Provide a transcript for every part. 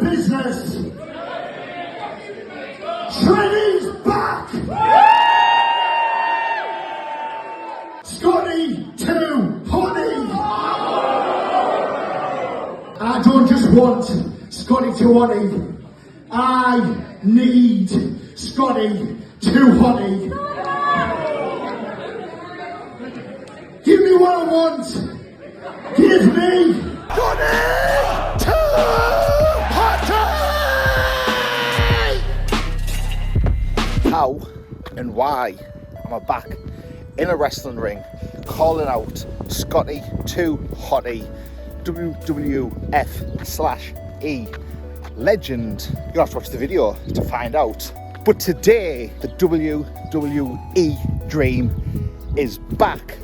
business. Shreddy's back. Scotty to Hotty. I don't just want Scotty to Hotty. I need Scotty to Hotty. Give me what I want. Give me Hotty to Hotty. How and why am I back in a wrestling ring calling out Scotty to Hotty, WWF/E Legend? You'll have to watch the video to find out. But today, the WWE dream is back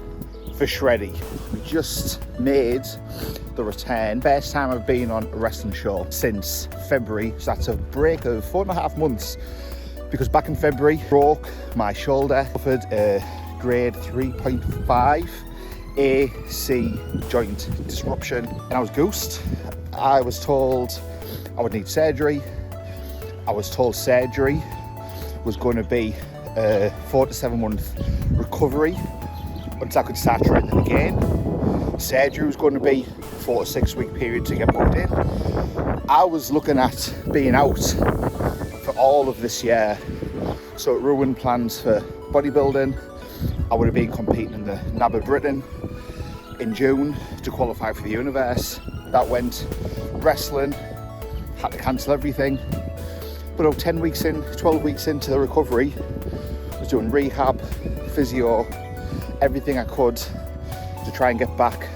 for Shreddy. We just made the return. First time I've been on a wrestling show since February, so that's a break of 4.5 months. Because back in February, broke my shoulder, suffered a grade 3.5 AC joint disruption, and I was goosed. I was told I would need surgery. I was told surgery was going to be a 4 to 7 month recovery until I could start training again. Surgery was going to be a 4 to 6 week period to get booked in. I was looking at being out for all of this year, so it ruined plans for bodybuilding. I would have been competing in the NAB of Britain in June to qualify for the Universe. That went. Wrestling, had to cancel everything. But 10 weeks in, 12 weeks into the recovery, I was doing rehab, physio, everything I could to try and get back,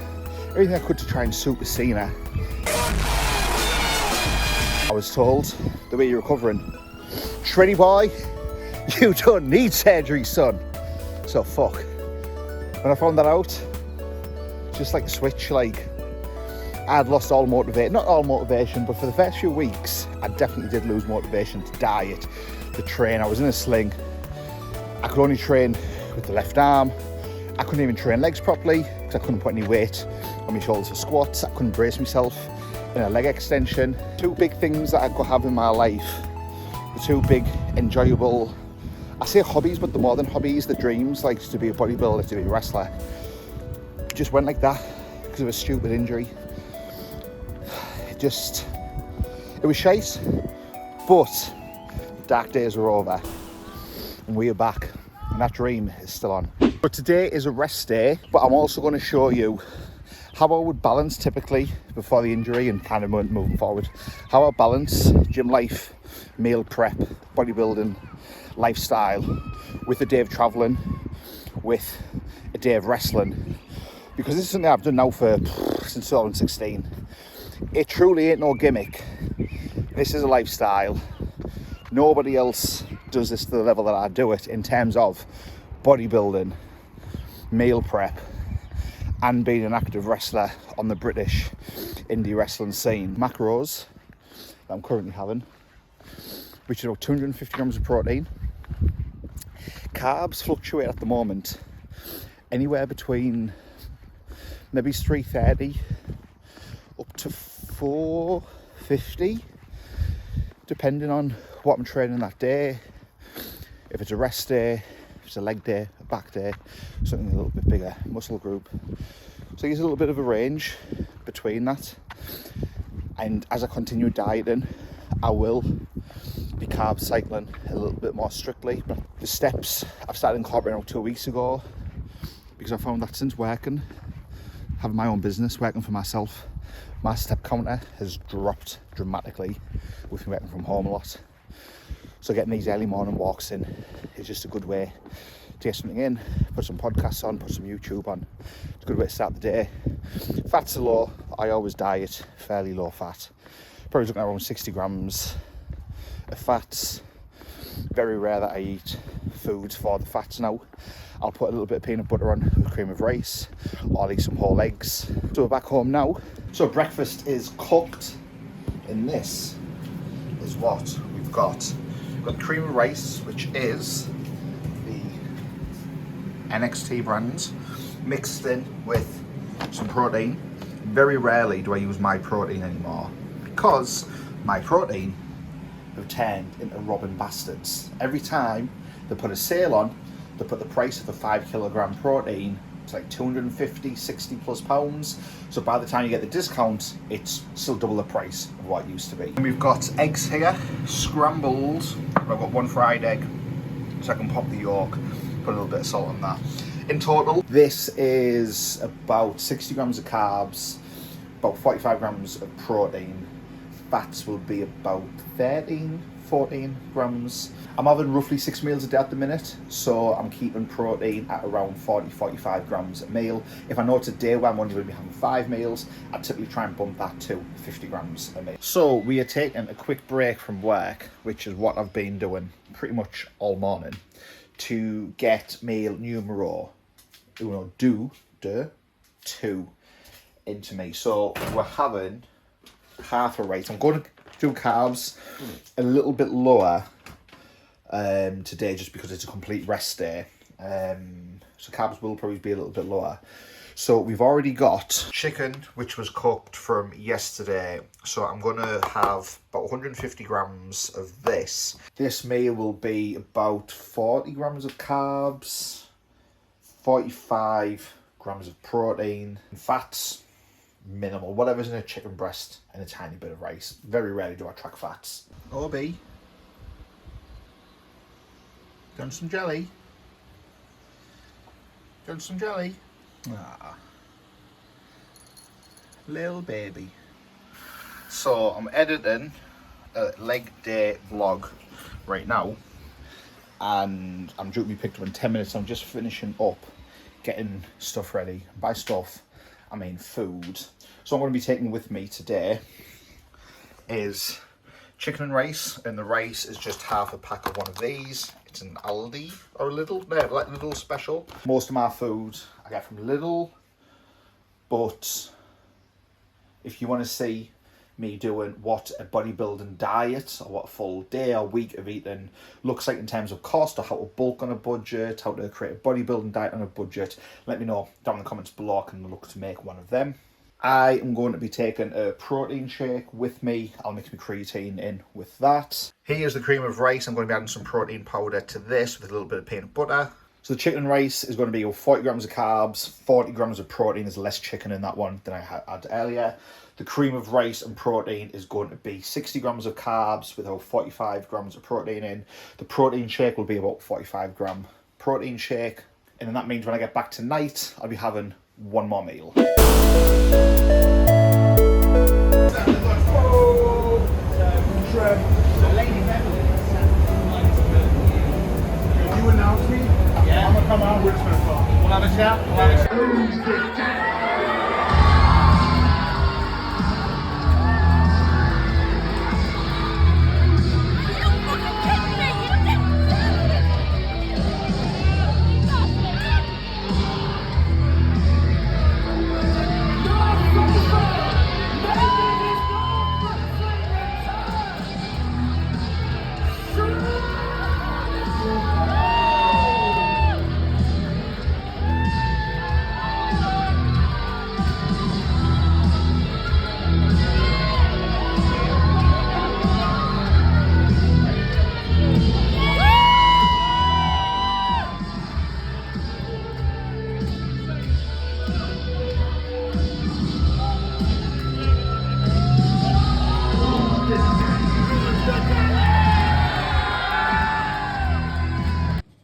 everything I could to try and super Cena. I was told, the way you're recovering, Shreddy boy, you don't need surgery, son. So fuck. When I found that out, just like a switch, like I'd lost all motivation, not all motivation, but for the first few weeks, I definitely did lose motivation to diet, to train. I was in a sling. I could only train with the left arm. I couldn't even train legs properly because I couldn't put any weight on my shoulders for squats. I couldn't brace myself in a leg extension. Two big things that I could have in my life, the two big enjoyable, I say hobbies, but they're more than hobbies, the dreams, like to be a bodybuilder, to be a wrestler, just went like that because of a stupid injury. It was shite, but the dark days are over and we are back, and that dream is still on. But today is a rest day, but I'm also going to show you how I would balance typically before the injury and kind of moving forward, how I balance gym life, meal prep, bodybuilding, lifestyle with a day of traveling, with a day of wrestling, because this is something I've done now since 2016. It truly ain't no gimmick. This is a lifestyle. Nobody else does this to the level that I do it in terms of bodybuilding, meal prep, and being an active wrestler on the British indie wrestling scene. Macros that I'm currently having, which is about 250 grams of protein. Carbs fluctuate at the moment anywhere between maybe 330 up to 450, depending on what I'm training that day. If it's a rest day, if it's a leg day, a back day, something a little bit bigger, muscle group. So there's a little bit of a range between that. And as I continue dieting, I will be carb cycling a little bit more strictly. But the steps I've started incorporating 2 weeks ago, because I found that since working, having my own business, working for myself, my step counter has dropped dramatically with me working from home a lot. So getting these early morning walks in is just a good way to get something in, put some podcasts on, put some YouTube on. It's a good way to start the day. Fats are low. I always diet fairly low fat. Probably looking at around 60 grams of fats. Very rare that I eat foods for the fats now. I'll put a little bit of peanut butter on with cream of rice, or I'll eat some whole eggs. So we're back home now. So breakfast is cooked, and this is what we've got. We've got cream of rice, which is the NXT brand, mixed in with some protein. Very rarely do I use my protein anymore, because my protein have turned into robbing bastards. Every time they put a sale on, they put the price of the 5 kilogram protein to like 250, 60 plus pounds. So by the time you get the discount, it's still double the price of what it used to be. And we've got eggs here, scrambled. I've got one fried egg, so I can pop the yolk, put a little bit of salt on that. In total, this is about 60 grams of carbs, about 45 grams of protein. Fats will be about 13, 14 grams. I'm having roughly 6 meals a day at the minute, so I'm keeping protein at around 40, 45 grams a meal. If I know it's a day where I'm only going to be having 5 meals, I typically try and bump that to 50 grams a meal. So we are taking a quick break from work, which is what I've been doing pretty much all morning, to get meal numero two into me. So we're having half a rice. I'm going to do carbs a little bit lower today, just because it's a complete rest day. So carbs will probably be a little bit lower. So we've already got chicken, which was cooked from yesterday. So I'm going to have about 150 grams of this. This meal will be about 40 grams of carbs, 45 grams of protein, and fats minimal, whatever's in a chicken breast, and a tiny bit of rice. Very rarely do I track fats. OB, done some jelly? Done some jelly? Ah, little baby. So I'm editing a leg day vlog right now, and I'm due to be picked up in 10 minutes. I'm just finishing up getting stuff ready. By stuff, I mean food. So I'm going to be taking with me today is chicken and rice, and the rice is just half a pack of one of these. It's an Aldi or Lidl special. Most of my food I get from Lidl, but if you want to see me doing what a bodybuilding diet or what a full day or week of eating looks like in terms of cost, or how to bulk on a budget, how to create a bodybuilding diet on a budget, let me know down in the comments below. I can look to make one of them. I am going to be taking a protein shake with me. I'll mix my creatine in with that. Here's the cream of rice. I'm going to be adding some protein powder to this with a little bit of peanut butter. So the chicken and rice is going to be 40 grams of carbs, 40 grams of protein. There's less chicken in that one than I had earlier. The cream of rice and protein is going to be 60 grams of carbs with about 45 grams of protein in. The protein shake will be about 45 gram protein shake. And then that means when I get back tonight, I'll be having one more meal. You announce me? Yeah. I'm gonna come out, we're just gonna talk. We'll have a chat.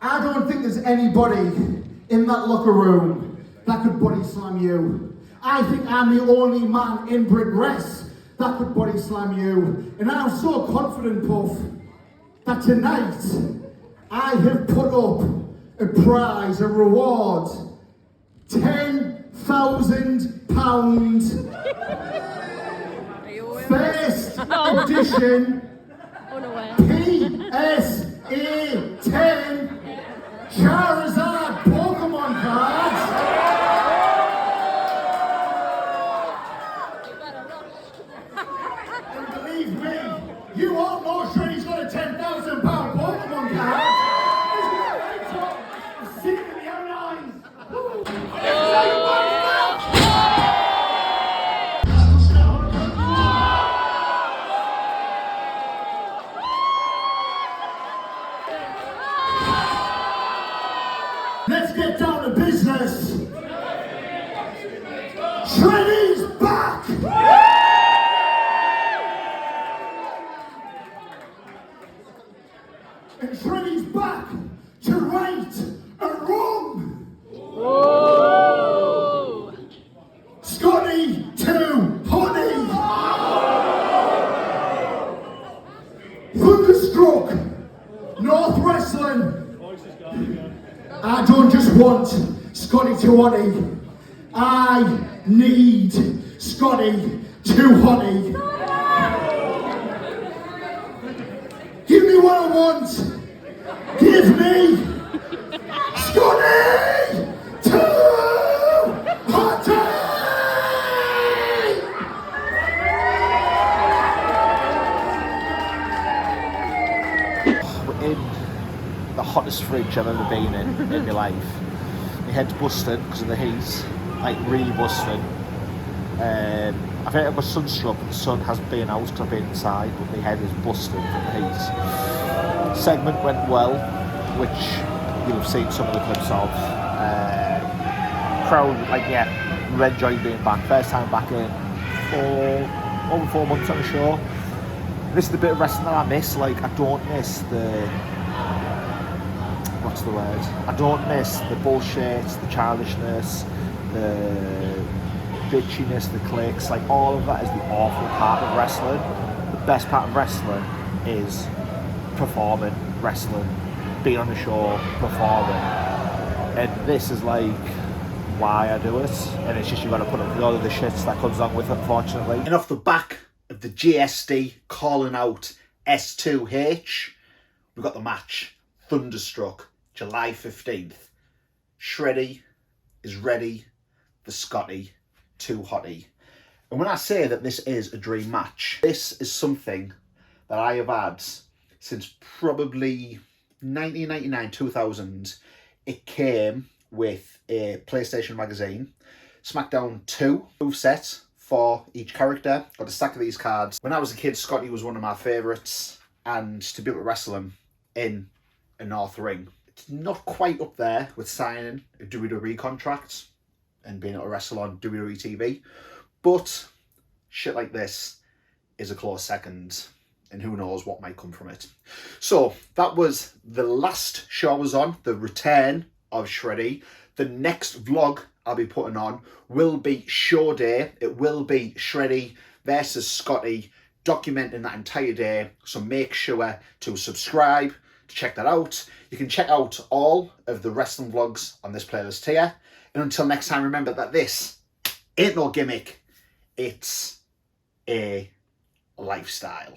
I don't think there's anybody in that locker room that could body slam you. I think I'm the only man in brick dress that could body slam you. And I'm so confident, Puff, that tonight I have put up a prize, a reward, £10,000 first edition PSA 10 Charizard Pokemon cards. And believe me, you all know Shreddy's got a £10,000 Pokemon card. I've seen it in the own eyes. business. Shreddy's back. And Shreddy's back to right and wrong. Whoa. Scotty to Hotty. Thunderstruck, North Wrestling. I don't just want Scotty to Hotty. I need Scotty to Hotty. Give me what I want. Give me Scotty to Hotty. We're in the hottest fridge I've ever been in my life. My head's busted because of the heat, like really busted. I think I've got sunstroke, but the sun hasn't been out because I've been inside, but my head is busted from the heat. Segment went well, which you'll have seen some of the clips of. Crowd, like, yeah, we enjoyed being back. First time back in over 4 months on the show. This is the bit of wrestling that I miss. Like, I don't miss the, what's the word? I don't miss the bullshit, the childishness, the bitchiness, the clicks. Like, all of that is the awful part of wrestling. The best part of wrestling is performing, wrestling, being on the show, performing. And this is like why I do it. And it's just you've got to put up with all of the shits that comes along with it, unfortunately. And off the back of the GSD calling out S2H, we've got the match. Thunderstruck, July 15th. Shreddy is ready for Scotty to Hotty. And when I say that this is a dream match, this is something that I have had since probably 1999, 2000. It came with a PlayStation magazine, SmackDown 2 moveset for each character. Got a stack of these cards. When I was a kid, Scotty was one of my favourites, and to be able to wrestle him in a North ring, it's not quite up there with signing a WWE contract and being able to wrestle on WWE TV, but shit like this is a close second, and who knows what might come from it. So that was the last show I was on, the return of Shreddy. The next vlog I'll be putting on will be show day. It will be Shreddy versus Scotty, documenting that entire day. So make sure to subscribe to check that out. You can check out all of the wrestling vlogs on this playlist here. And until next time, remember that this ain't no gimmick. It's a lifestyle.